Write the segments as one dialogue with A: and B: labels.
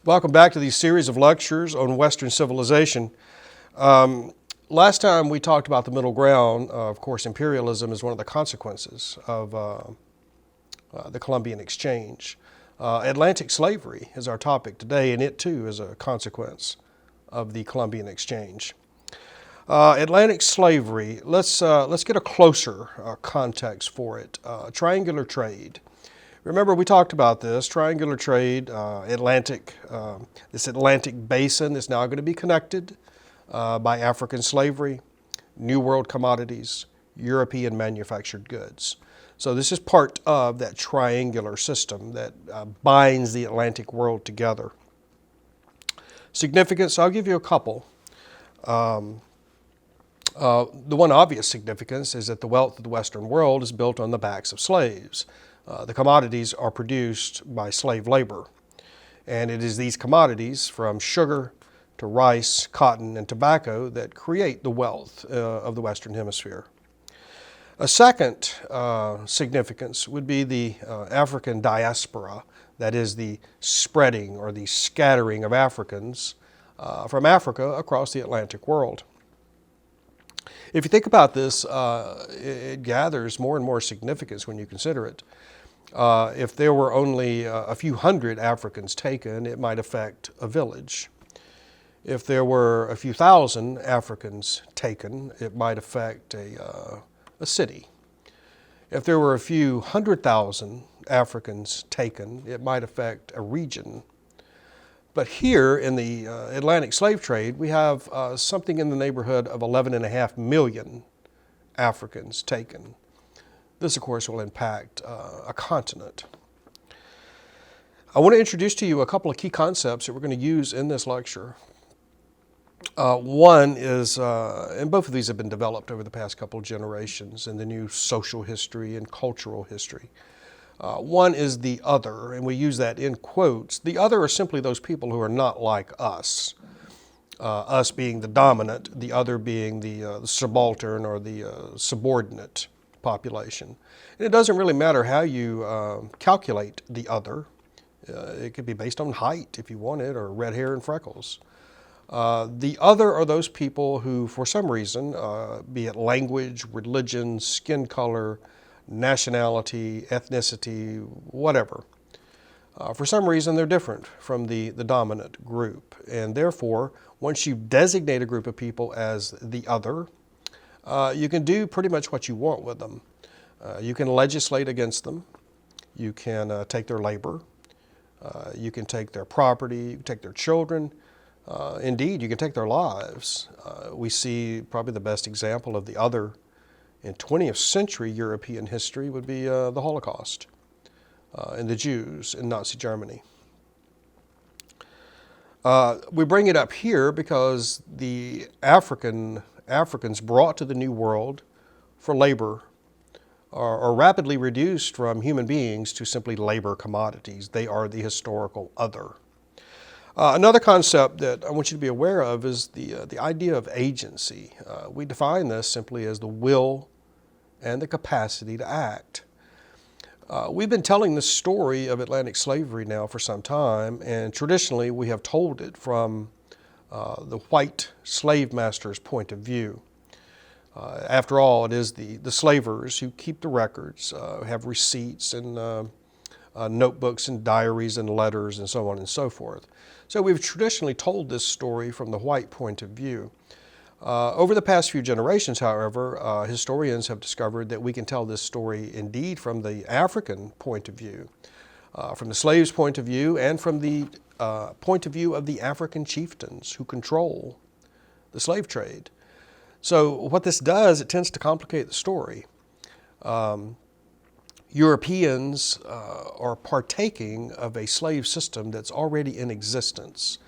A: Welcome back to these series of lectures on Western civilization. Last time we talked about the middle ground. Of course, imperialism is one of the consequences of the Columbian Exchange. Atlantic slavery is our topic today, and it too is a consequence of the Columbian Exchange. Atlantic slavery, let's get a closer context for it. Triangular trade. Remember, we talked about this, triangular trade, this Atlantic basin is now going to be connected by African slavery, New World commodities, European manufactured goods. So this is part of that triangular system that binds the Atlantic world together. Significance, I'll give you a couple. The one obvious significance is that the wealth of the Western world is built on the backs of slaves. The commodities are produced by slave labor, and it is these commodities, from sugar to rice, cotton, and tobacco, that create the wealth of the Western Hemisphere. A second significance would be the African diaspora, that is the spreading or the scattering of Africans from Africa across the Atlantic world. If you think about this, it gathers more and more significance when you consider it. If there were only a few hundred Africans taken, it might affect a village. If there were a few thousand Africans taken, it might affect a city. If there were a few 100,000 Africans taken, it might affect a region. But here in the Atlantic slave trade, we have something in the neighborhood of 11.5 million Africans taken. This, of course, will impact a continent. I want to introduce to you a couple of key concepts that we're going to use in this lecture. One is, and both of these have been developed over the past couple of generations in the new social history and cultural history. One is the other, and we use that in quotes. The other are simply those people who are not like us. Us being the dominant, the other being the subaltern or the subordinate population. And it doesn't really matter how you calculate the other. It could be based on height if you want it, or red hair and freckles. The other are those people who, for some reason, be it language, religion, skin color, nationality, ethnicity, whatever. For some reason, they're different from the dominant group. And therefore, once you designate a group of people as the other, you can do pretty much what you want with them. You can legislate against them. You can take their labor. You can take their property. You can take their children. Indeed, you can take their lives. We see probably the best example of the other in 20th century European history would be the Holocaust and the Jews in Nazi Germany. We bring it up here because the Africans brought to the New World for labor are rapidly reduced from human beings to simply labor commodities. They are the historical other. Another concept that I want you to be aware of is the idea of agency. We define this simply as the will and the capacity to act. We've been telling this story of Atlantic slavery now for some time, and traditionally we have told it from the white slave master's point of view. After all, it is the slavers who keep the records, have receipts and notebooks and diaries and letters and so on and so forth. So we've traditionally told this story from the white point of view. Over the past few generations, however, historians have discovered that we can tell this story indeed from the African point of view, from the slave's point of view, and from the point of view of the African chieftains who control the slave trade. So what this does, it tends to complicate the story. Europeans are partaking of a slave system that's already in existence.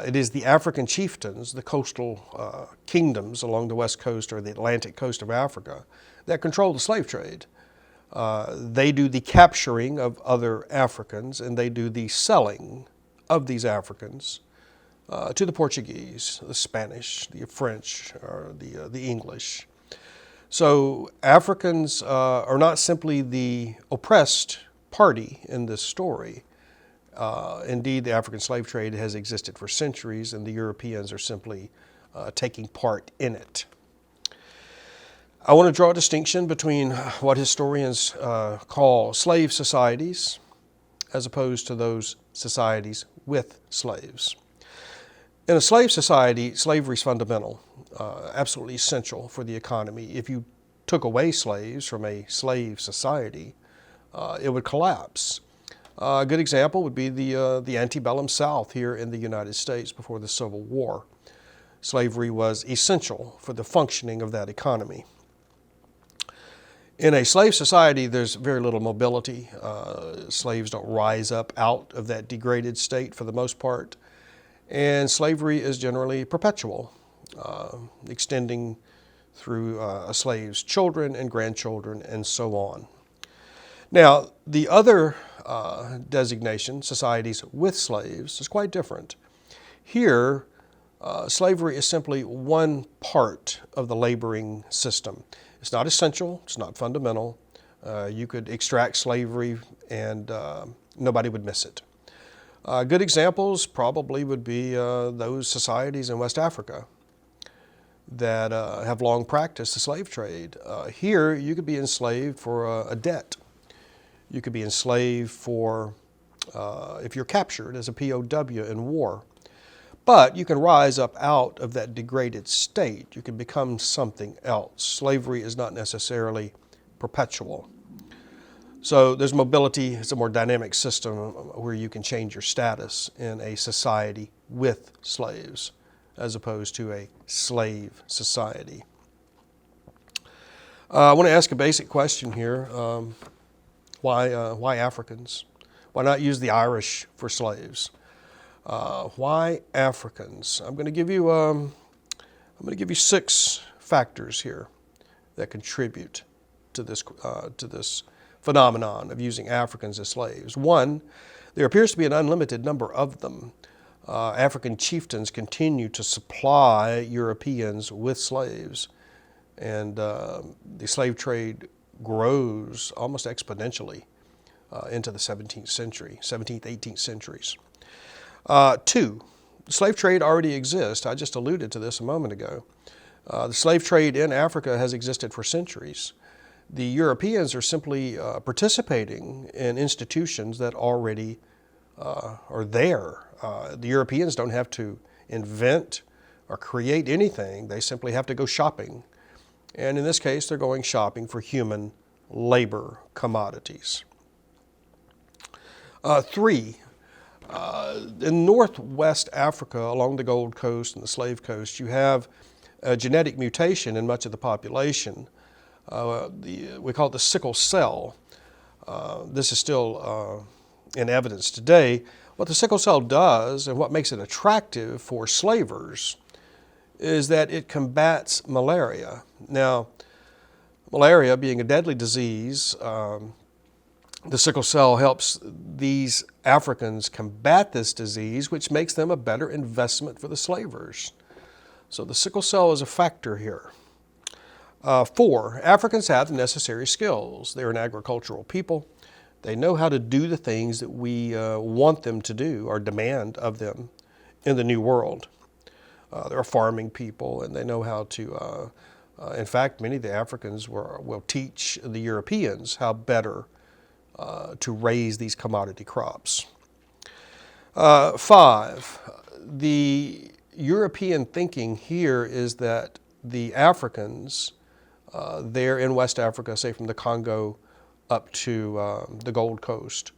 A: It is the African chieftains, the coastal kingdoms along the west coast or the Atlantic coast of Africa, that control the slave trade. They do the capturing of other Africans, and they do the selling of these Africans to the Portuguese, the Spanish, the French, or the English. So Africans are not simply the oppressed party in this story. Indeed, the African slave trade has existed for centuries, and the Europeans are simply taking part in it. I want to draw a distinction between what historians call slave societies as opposed to those societies with slaves. In a slave society, slavery is fundamental, absolutely essential for the economy. If you took away slaves from a slave society, it would collapse. A good example would be the antebellum South here in the United States before the Civil War. Slavery was essential for the functioning of that economy. In a slave society, there's very little mobility. Slaves don't rise up out of that degraded state for the most part. And slavery is generally perpetual, extending through a slave's children and grandchildren and so on. Now, the other designation, societies with slaves, is quite different. Here, slavery is simply one part of the laboring system. It's not essential, it's not fundamental. You could extract slavery and nobody would miss it. Good examples probably would be those societies in West Africa that have long practiced the slave trade. Here, you could be enslaved for a debt. You could be enslaved for, if you're captured as a POW in war. But you can rise up out of that degraded state. You can become something else. Slavery is not necessarily perpetual. So there's mobility. It's a more dynamic system where you can change your status in a society with slaves as opposed to a slave society. I want to ask a basic question here. Why Africans? Why not use the Irish for slaves? Why Africans? I'm going to give you 6 factors here that contribute to this phenomenon of using Africans as slaves. 1, there appears to be an unlimited number of them. African chieftains continue to supply Europeans with slaves, and the slave trade grows almost exponentially into the 17th century, 17th, 18th centuries. 2, the slave trade already exists. I just alluded to this a moment ago. The slave trade in Africa has existed for centuries. The Europeans are simply participating in institutions that already are there. The Europeans don't have to invent or create anything. They simply have to go shopping. And in this case, they're going shopping for human labor commodities. 3, in Northwest Africa, along the Gold Coast and the Slave Coast, you have a genetic mutation in much of the population. We call it the sickle cell. This is still in evidence today. What the sickle cell does and what makes it attractive for slavers is that it combats malaria. Now, malaria being a deadly disease, the sickle cell helps these Africans combat this disease, which makes them a better investment for the slavers. So the sickle cell is a factor here. 4, Africans have the necessary skills. They're an agricultural people. They know how to do the things that we want them to do or demand of them in the New World. They're farming people, and they know how to, in fact, many of the Africans will teach the Europeans how better to raise these commodity crops. 5, the European thinking here is that the Africans there in West Africa, say from the Congo up to the Gold Coast,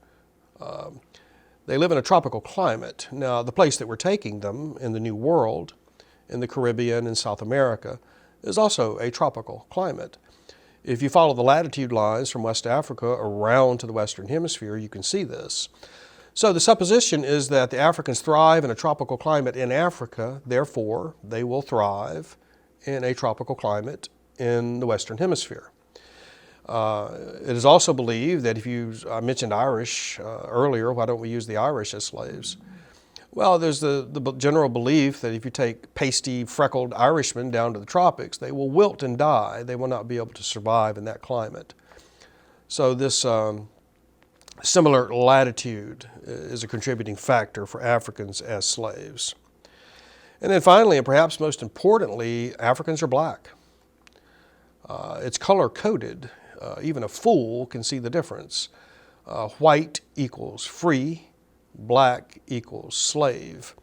A: they live in a tropical climate. Now, the place that we're taking them in the New World, in the Caribbean and South America, is also a tropical climate. If you follow the latitude lines from West Africa around to the Western Hemisphere, you can see this. So the supposition is that the Africans thrive in a tropical climate in Africa, therefore they will thrive in a tropical climate in the Western Hemisphere. It is also believed that I mentioned Irish earlier, why don't we use the Irish as slaves? Well, there's the general belief that if you take pasty, freckled Irishmen down to the tropics, they will wilt and die. They will not be able to survive in that climate. So this Similar latitude is a contributing factor for Africans as slaves. And then finally, and perhaps most importantly, Africans are black. It's color-coded. Even a fool can see the difference. White equals free, black equals slave.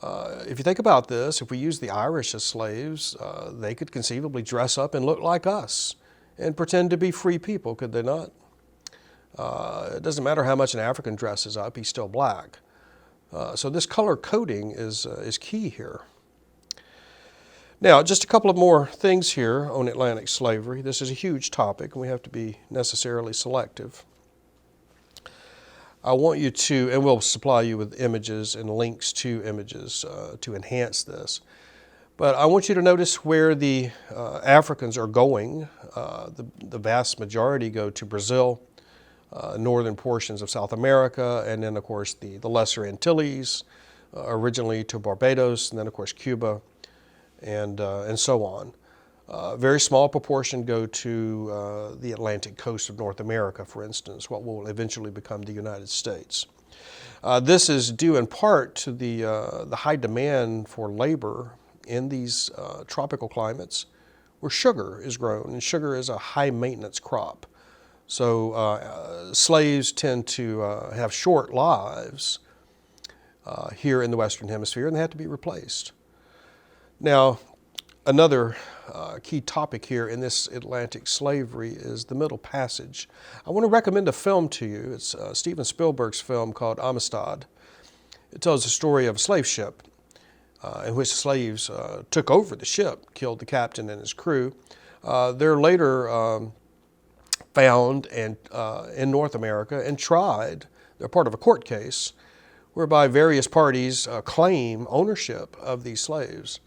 A: If you think about this, if we use the Irish as slaves, they could conceivably dress up and look like us and pretend to be free people, could they not? It doesn't matter how much an African dresses up, he's still black. So this color coding is key here. Now, just a couple of more things here on Atlantic slavery. This is a huge topic, and we have to be necessarily selective. I want you to, and we'll supply you with images and links to images to enhance this. But I want you to notice where the Africans are going. The vast majority go to Brazil, northern portions of South America, and then, of course, the Lesser Antilles, originally to Barbados, and then, of course, Cuba, and so on. Very small proportion go to the Atlantic coast of North America, for instance, what will eventually become the United States. This is due in part to the high demand for labor in these tropical climates where sugar is grown, and sugar is a high maintenance crop. So slaves tend to have short lives here in the Western Hemisphere, and they have to be replaced. Now, another key topic here in this Atlantic slavery is the Middle Passage. I want to recommend a film to you. It's Steven Spielberg's film called Amistad. It tells the story of a slave ship in which the slaves took over the ship, killed the captain and his crew. They're later found in North America and tried. They're part of a court case whereby various parties claim ownership of these slaves.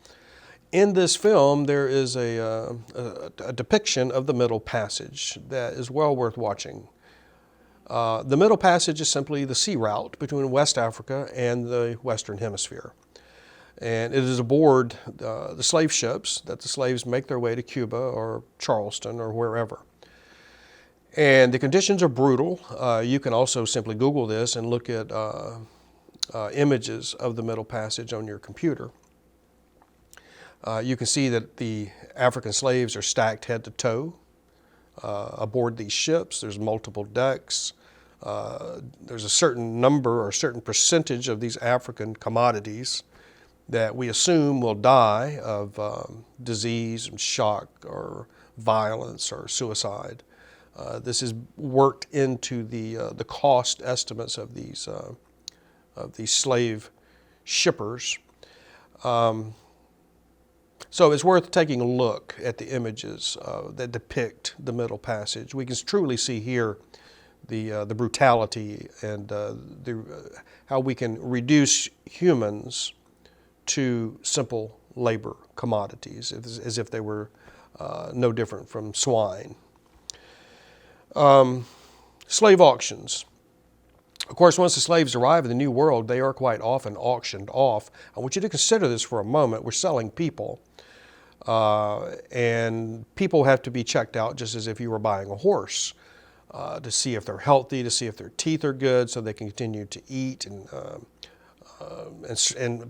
A: In this film, there is a depiction of the Middle Passage that is well worth watching. The Middle Passage is simply the sea route between West Africa and the Western Hemisphere. And it is aboard the slave ships that the slaves make their way to Cuba or Charleston or wherever. And the conditions are brutal. You can also simply Google this and look at images of the Middle Passage on your computer. You can see that the African slaves are stacked head to toe aboard these ships. There's multiple decks. There's a certain number or a certain percentage of these African commodities that we assume will die of disease and shock or violence or suicide. This is worked into the cost estimates of these slave shippers. So it's worth taking a look at the images that depict the Middle Passage. We can truly see here the brutality and how we can reduce humans to simple labor commodities, as if they were no different from swine. Slave auctions. Of course, once the slaves arrive in the New World, they are quite often auctioned off. I want you to consider this for a moment. We're selling people, and people have to be checked out just as if you were buying a horse to see if they're healthy, to see if their teeth are good so they can continue to eat and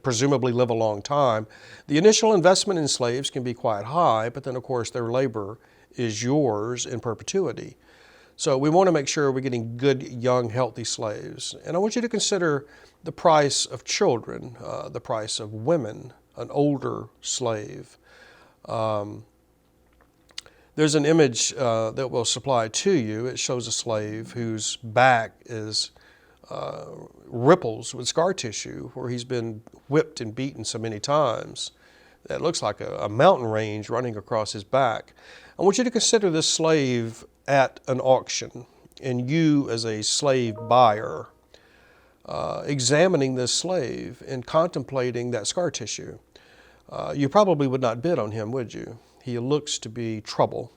A: presumably live a long time. The initial investment in slaves can be quite high, but then, of course, their labor is yours in perpetuity. So we want to make sure we're getting good, young, healthy slaves. And I want you to consider the price of children, the price of women, an older slave. There's an image that we'll supply to you. It shows a slave whose back is ripples with scar tissue where he's been whipped and beaten so many times. It looks like a mountain range running across his back. I want you to consider this slave at an auction, and you as a slave buyer examining this slave and contemplating that scar tissue. You probably would not bid on him, would you? He looks to be trouble.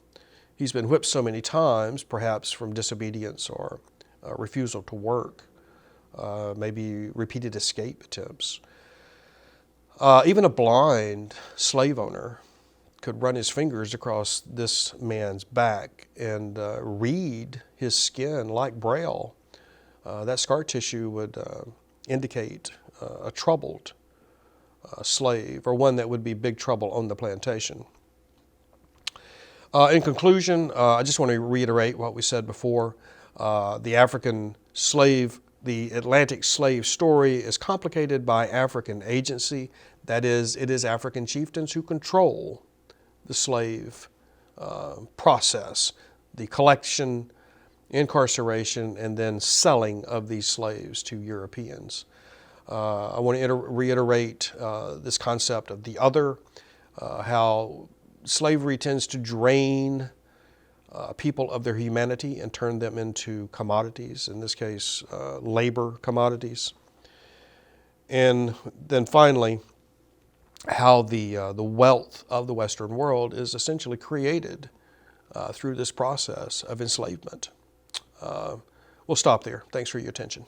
A: He's been whipped so many times, perhaps from disobedience or refusal to work, maybe repeated escape attempts. Even a blind slave owner could run his fingers across this man's back and read his skin like Braille that scar tissue would indicate a troubled slave, or one that would be big trouble on the plantation. In conclusion, I just want to reiterate what we said before. The Atlantic slave story is complicated by African agency. That is, it is African chieftains who control the slave process, the collection, incarceration, and then selling of these slaves to Europeans. I want to reiterate this concept of the other, how slavery tends to drain people of their humanity and turn them into commodities, in this case, labor commodities. And then finally, how the wealth of the Western world is essentially created through this process of enslavement. We'll stop there. Thanks for your attention.